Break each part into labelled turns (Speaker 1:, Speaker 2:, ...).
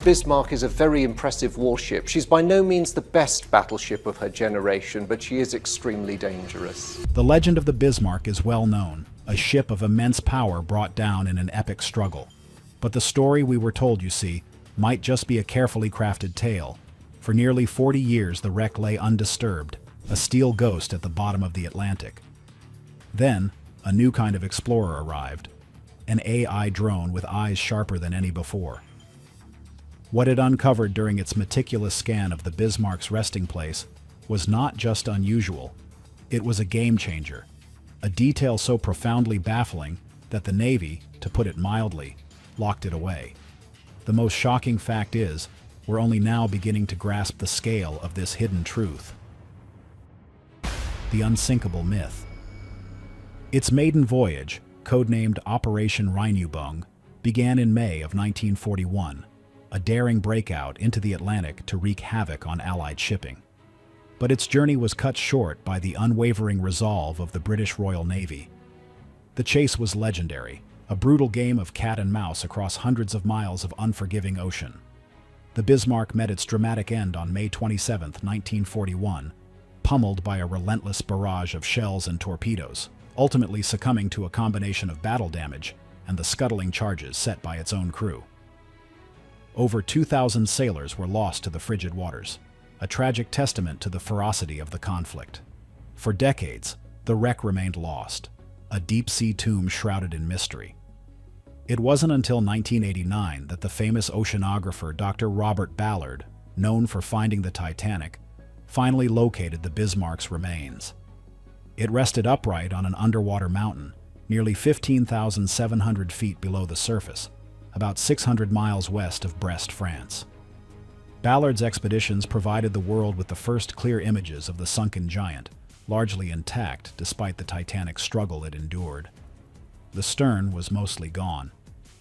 Speaker 1: Bismarck is a very impressive warship. She's by no means the best battleship of her generation, but she is extremely dangerous.
Speaker 2: The legend of the Bismarck is well known, a ship of immense power brought down in an epic struggle. But the story we were told, you see, might just be a carefully crafted tale. For nearly 40 years the wreck lay undisturbed, a steel ghost at the bottom of the Atlantic. Then, a new kind of explorer arrived, an AI drone with eyes sharper than any before. What it uncovered during its meticulous scan of the Bismarck's resting place was not just unusual, it was a game-changer, a detail so profoundly baffling that the Navy, to put it mildly, locked it away. The most shocking fact is, we're only now beginning to grasp the scale of this hidden truth. The unsinkable myth. Its maiden voyage, codenamed Operation Rheinübung, began in May of 1941, a daring breakout into the Atlantic to wreak havoc on Allied shipping. But its journey was cut short by the unwavering resolve of the British Royal Navy. The chase was legendary, a brutal game of cat and mouse across hundreds of miles of unforgiving ocean. The Bismarck met its dramatic end on May 27, 1941, pummeled by a relentless barrage of shells and torpedoes, ultimately succumbing to a combination of battle damage and the scuttling charges set by its own crew. Over 2,000 sailors were lost to the frigid waters, a tragic testament to the ferocity of the conflict. For decades, the wreck remained lost, a deep-sea tomb shrouded in mystery. It wasn't until 1989 that the famous oceanographer Dr. Robert Ballard, known for finding the Titanic, finally located the Bismarck's remains. It rested upright on an underwater mountain, nearly 15,700 feet below the surface, about 600 miles west of Brest, France. Ballard's expeditions provided the world with the first clear images of the sunken giant, largely intact despite the Titanic's struggle it endured. The stern was mostly gone,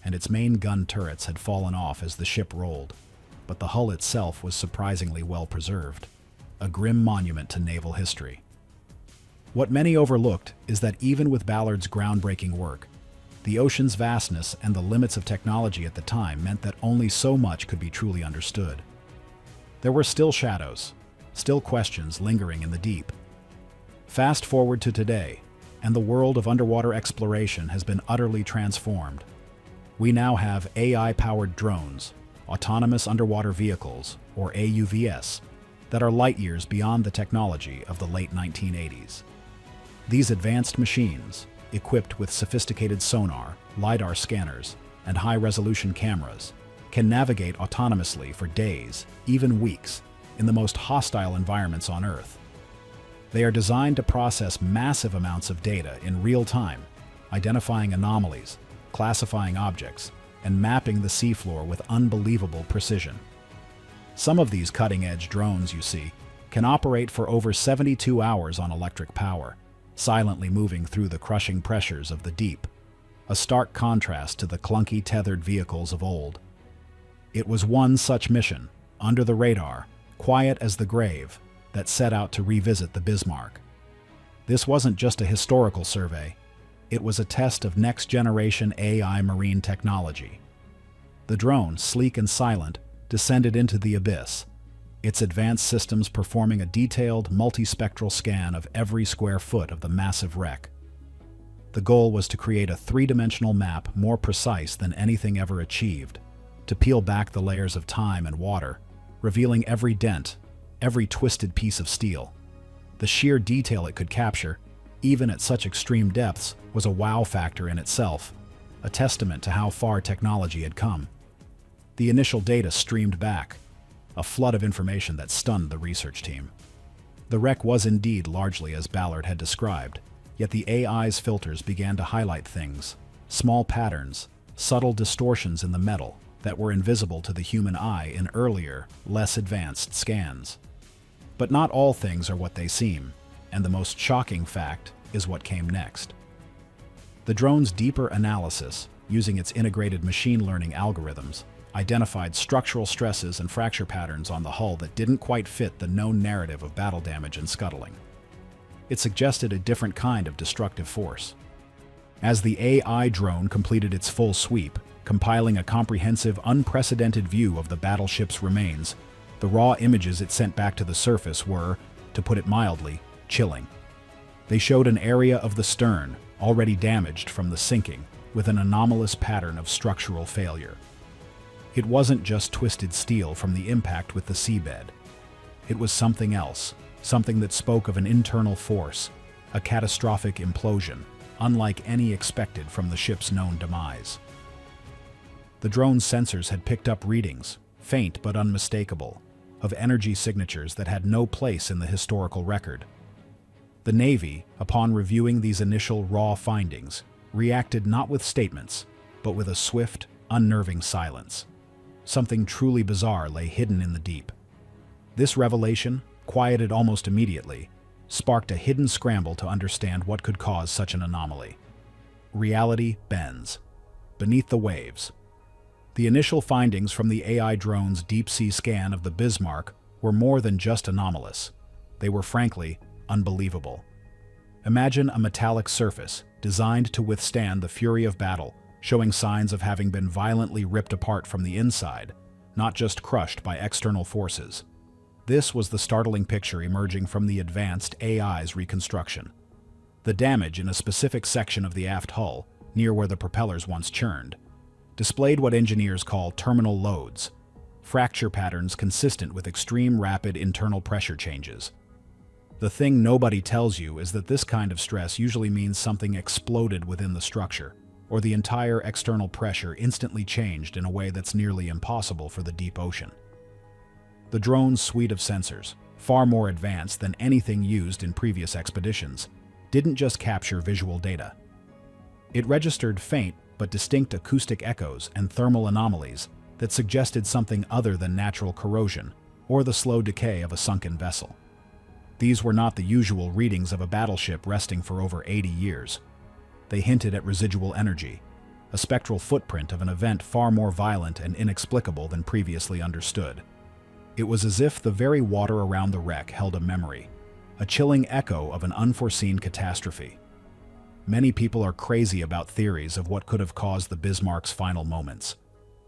Speaker 2: and its main gun turrets had fallen off as the ship rolled, but the hull itself was surprisingly well preserved, a grim monument to naval history. What many overlooked is that even with Ballard's groundbreaking work, the ocean's vastness and the limits of technology at the time meant that only so much could be truly understood. There were still shadows, still questions lingering in the deep. Fast forward to today, and the world of underwater exploration has been utterly transformed. We now have AI-powered drones, autonomous underwater vehicles, or AUVs, that are light years beyond the technology of the late 1980s. These advanced machines, equipped with sophisticated sonar, LiDAR scanners, and high-resolution cameras, can navigate autonomously for days, even weeks, in the most hostile environments on Earth. They are designed to process massive amounts of data in real time, identifying anomalies, classifying objects, and mapping the seafloor with unbelievable precision. Some of these cutting-edge drones, you see, can operate for over 72 hours on electric power, silently moving through the crushing pressures of the deep, a stark contrast to the clunky tethered vehicles of old. It was one such mission, under the radar, quiet as the grave, that set out to revisit the Bismarck. This wasn't just a historical survey, it was a test of next-generation AI marine technology. The drone, sleek and silent, descended into the abyss, its advanced systems performing a detailed, multispectral scan of every square foot of the massive wreck. The goal was to create a three-dimensional map more precise than anything ever achieved, to peel back the layers of time and water, revealing every dent, every twisted piece of steel. The sheer detail it could capture, even at such extreme depths, was a wow factor in itself, a testament to how far technology had come. The initial data streamed back, a flood of information that stunned the research team. The wreck was indeed largely as Ballard had described, yet the AI's filters began to highlight things, small patterns, subtle distortions in the metal that were invisible to the human eye in earlier, less advanced scans. But not all things are what they seem, and the most shocking fact is what came next. The drone's deeper analysis, using its integrated machine learning algorithms, identified structural stresses and fracture patterns on the hull that didn't quite fit the known narrative of battle damage and scuttling. It suggested a different kind of destructive force. As the AI drone completed its full sweep, compiling a comprehensive, unprecedented view of the battleship's remains. The raw images it sent back to the surface were, to put it mildly, chilling. They showed an area of the stern, already damaged from the sinking, with an anomalous pattern of structural failure. It wasn't just twisted steel from the impact with the seabed. It was something else, something that spoke of an internal force, a catastrophic implosion, unlike any expected from the ship's known demise. The drone's sensors had picked up readings, faint but unmistakable, of energy signatures that had no place in the historical record. The Navy, upon reviewing these initial raw findings, reacted not with statements, but with a swift, unnerving silence. Something truly bizarre lay hidden in the deep. This revelation, quieted almost immediately, sparked a hidden scramble to understand what could cause such an anomaly. Reality bends. Beneath the waves. The initial findings from the AI drone's deep-sea scan of the Bismarck were more than just anomalous. They were frankly unbelievable. Imagine a metallic surface designed to withstand the fury of battle, showing signs of having been violently ripped apart from the inside, not just crushed by external forces. This was the startling picture emerging from the advanced AI's reconstruction. The damage in a specific section of the aft hull, near where the propellers once churned, displayed what engineers call terminal loads, fracture patterns consistent with extreme rapid internal pressure changes. The thing nobody tells you is that this kind of stress usually means something exploded within the structure, or the entire external pressure instantly changed in a way that's nearly impossible for the deep ocean. The drone's suite of sensors, far more advanced than anything used in previous expeditions, didn't just capture visual data. It registered faint but distinct acoustic echoes and thermal anomalies that suggested something other than natural corrosion or the slow decay of a sunken vessel. These were not the usual readings of a battleship resting for over 80 years. They hinted at residual energy, a spectral footprint of an event far more violent and inexplicable than previously understood. It was as if the very water around the wreck held a memory, a chilling echo of an unforeseen catastrophe. Many people are crazy about theories of what could have caused the Bismarck's final moments.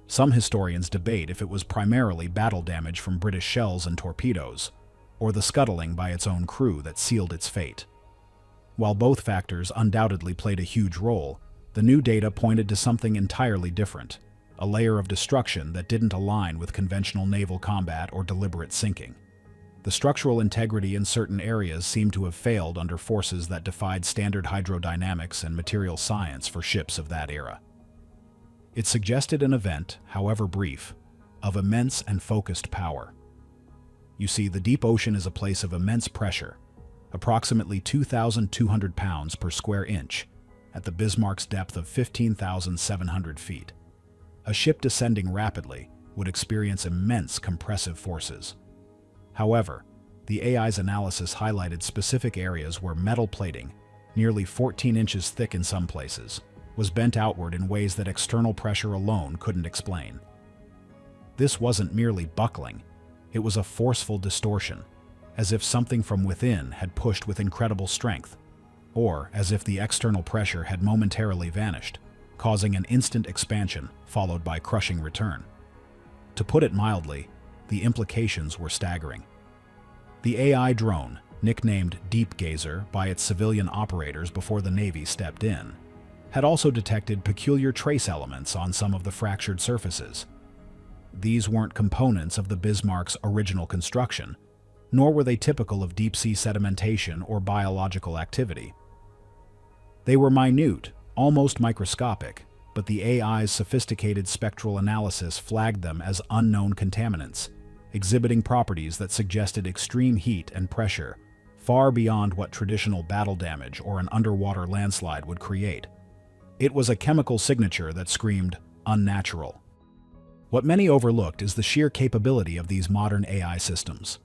Speaker 2: Some historians debate if it was primarily battle damage from British shells and torpedoes, or the scuttling by its own crew that sealed its fate. While both factors undoubtedly played a huge role, the new data pointed to something entirely different, a layer of destruction that didn't align with conventional naval combat or deliberate sinking. The structural integrity in certain areas seemed to have failed under forces that defied standard hydrodynamics and material science for ships of that era. It suggested an event, however brief, of immense and focused power. You see, the deep ocean is a place of immense pressure, approximately 2,200 pounds per square inch, at the Bismarck's depth of 15,700 feet. A ship descending rapidly would experience immense compressive forces. However, the AI's analysis highlighted specific areas where metal plating, nearly 14 inches thick in some places, was bent outward in ways that external pressure alone couldn't explain. This wasn't merely buckling, it was a forceful distortion, as if something from within had pushed with incredible strength, or as if the external pressure had momentarily vanished, causing an instant expansion followed by crushing return. To put it mildly, the implications were staggering. The AI drone, nicknamed Deep Gazer by its civilian operators before the Navy stepped in, had also detected peculiar trace elements on some of the fractured surfaces. These weren't components of the Bismarck's original construction, nor were they typical of deep-sea sedimentation or biological activity. They were minute, almost microscopic, but the AI's sophisticated spectral analysis flagged them as unknown contaminants, exhibiting properties that suggested extreme heat and pressure, far beyond what traditional battle damage or an underwater landslide would create. It was a chemical signature that screamed unnatural. What many overlooked is the sheer capability of these modern AI systems.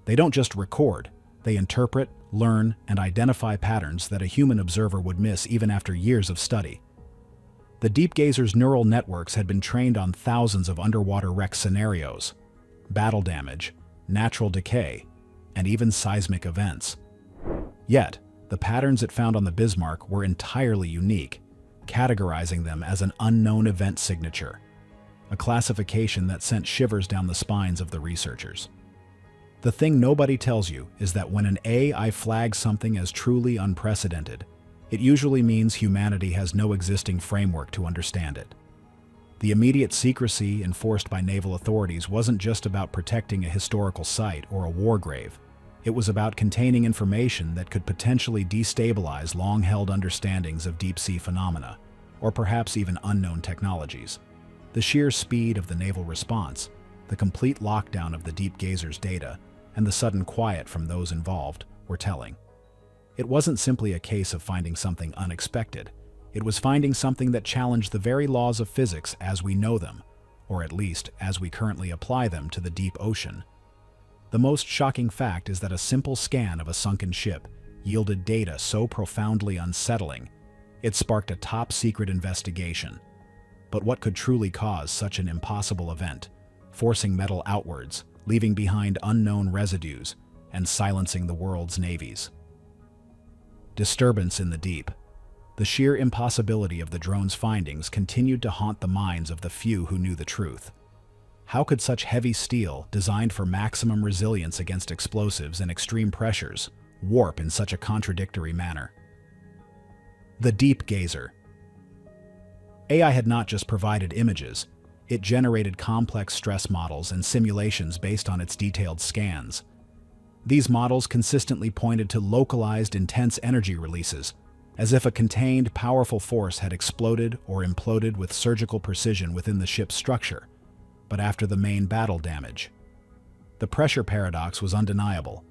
Speaker 2: They don't just record, they interpret, learn, and identify patterns that a human observer would miss even after years of study. The Deep Gazer's neural networks had been trained on thousands of underwater wreck scenarios, battle damage, natural decay, and even seismic events. Yet, the patterns it found on the Bismarck were entirely unique, categorizing them as an unknown event signature, a classification that sent shivers down the spines of the researchers. The thing nobody tells you is that when an AI flags something as truly unprecedented, it usually means humanity has no existing framework to understand it. The immediate secrecy enforced by naval authorities wasn't just about protecting a historical site or a war grave. It was about containing information that could potentially destabilize long-held understandings of deep-sea phenomena, or perhaps even unknown technologies. The sheer speed of the naval response, the complete lockdown of the Deep Gazer's data, and the sudden quiet from those involved were telling. It wasn't simply a case of finding something unexpected. It was finding something that challenged the very laws of physics as we know them, or at least as we currently apply them to the deep ocean. The most shocking fact is that a simple scan of a sunken ship yielded data so profoundly unsettling, it sparked a top-secret investigation. But what could truly cause such an impossible event, forcing metal outwards, leaving behind unknown residues, and silencing the world's navies? Disturbance in the deep. The sheer impossibility of the drone's findings continued to haunt the minds of the few who knew the truth. How could such heavy steel, designed for maximum resilience against explosives and extreme pressures, warp in such a contradictory manner? The Deep Gazer. AI had not just provided images, it generated complex stress models and simulations based on its detailed scans. These models consistently pointed to localized, intense energy releases, as if a contained, powerful force had exploded or imploded with surgical precision within the ship's structure. But after the main battle damage, the pressure paradox was undeniable.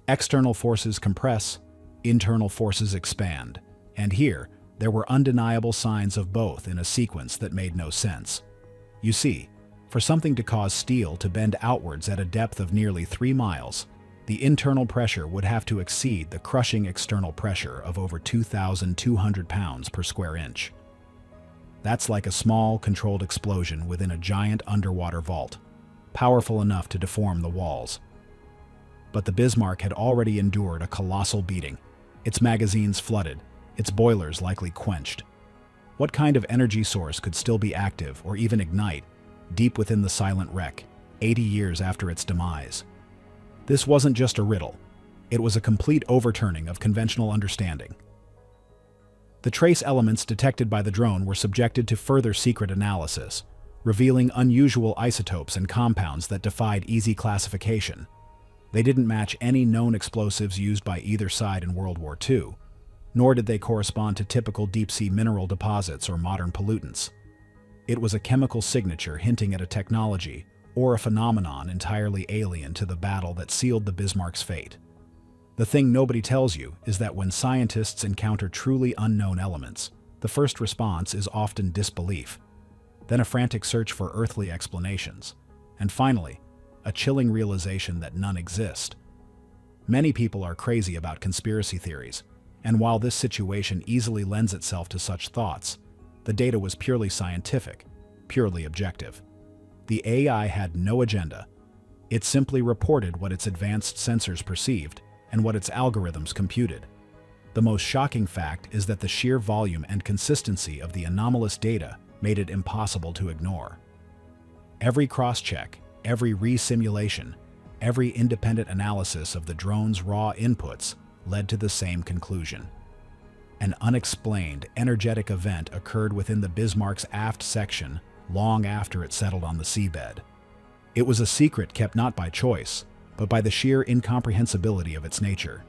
Speaker 2: External forces compress, internal forces expand, and here, there were undeniable signs of both in a sequence that made no sense. You see, for something to cause steel to bend outwards at a depth of nearly 3 miles, the internal pressure would have to exceed the crushing external pressure of over 2,200 pounds per square inch. That's like a small, controlled explosion within a giant underwater vault, powerful enough to deform the walls. But the Bismarck had already endured a colossal beating, its magazines flooded, its boilers likely quenched. What kind of energy source could still be active or even ignite deep within the silent wreck, 80 years after its demise? This wasn't just a riddle. It was a complete overturning of conventional understanding. The trace elements detected by the drone were subjected to further secret analysis, revealing unusual isotopes and compounds that defied easy classification. They didn't match any known explosives used by either side in World War II, nor did they correspond to typical deep-sea mineral deposits or modern pollutants. It was a chemical signature hinting at a technology or a phenomenon entirely alien to the battle that sealed the Bismarck's fate. The thing nobody tells you is that when scientists encounter truly unknown elements, the first response is often disbelief, then a frantic search for earthly explanations, and finally, a chilling realization that none exist. Many people are crazy about conspiracy theories, and while this situation easily lends itself to such thoughts, the data was purely scientific, purely objective. The AI had no agenda. It simply reported what its advanced sensors perceived and what its algorithms computed. The most shocking fact is that the sheer volume and consistency of the anomalous data made it impossible to ignore. Every cross-check, every re-simulation, every independent analysis of the drone's raw inputs led to the same conclusion. An unexplained, energetic event occurred within the Bismarck's aft section long after it settled on the seabed. It was a secret kept not by choice, but by the sheer incomprehensibility of its nature.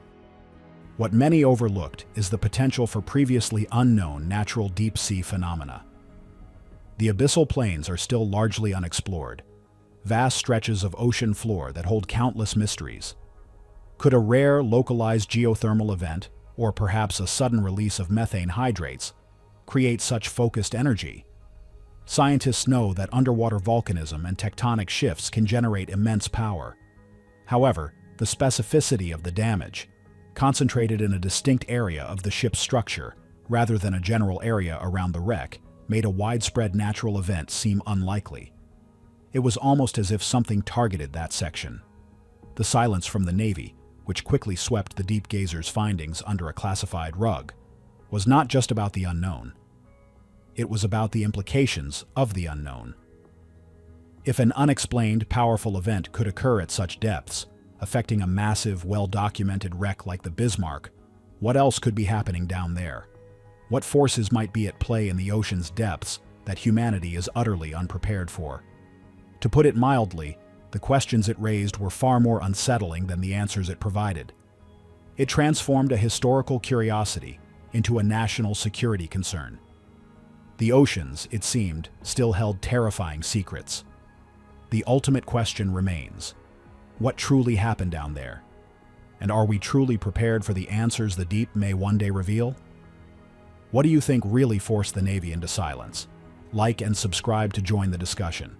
Speaker 2: What many overlooked is the potential for previously unknown natural deep-sea phenomena. The abyssal plains are still largely unexplored, vast stretches of ocean floor that hold countless mysteries. Could a rare, localized geothermal event, or perhaps a sudden release of methane hydrates, create such focused energy? Scientists know that underwater volcanism and tectonic shifts can generate immense power. However, the specificity of the damage, concentrated in a distinct area of the ship's structure rather than a general area around the wreck, made a widespread natural event seem unlikely. It was almost as if something targeted that section. The silence from the Navy, which quickly swept the Deep Gazer's findings under a classified rug, was not just about the unknown. it was about the implications of the unknown. If an unexplained, powerful event could occur at such depths, affecting a massive, well-documented wreck like the Bismarck, what else could be happening down there? What forces might be at play in the ocean's depths that humanity is utterly unprepared for? To put it mildly, the questions it raised were far more unsettling than the answers it provided. It transformed a historical curiosity into a national security concern. The oceans, it seemed, still held terrifying secrets. The ultimate question remains: what truly happened down there? And are we truly prepared for the answers the deep may one day reveal? What do you think really forced the Navy into silence? Like and subscribe to join the discussion.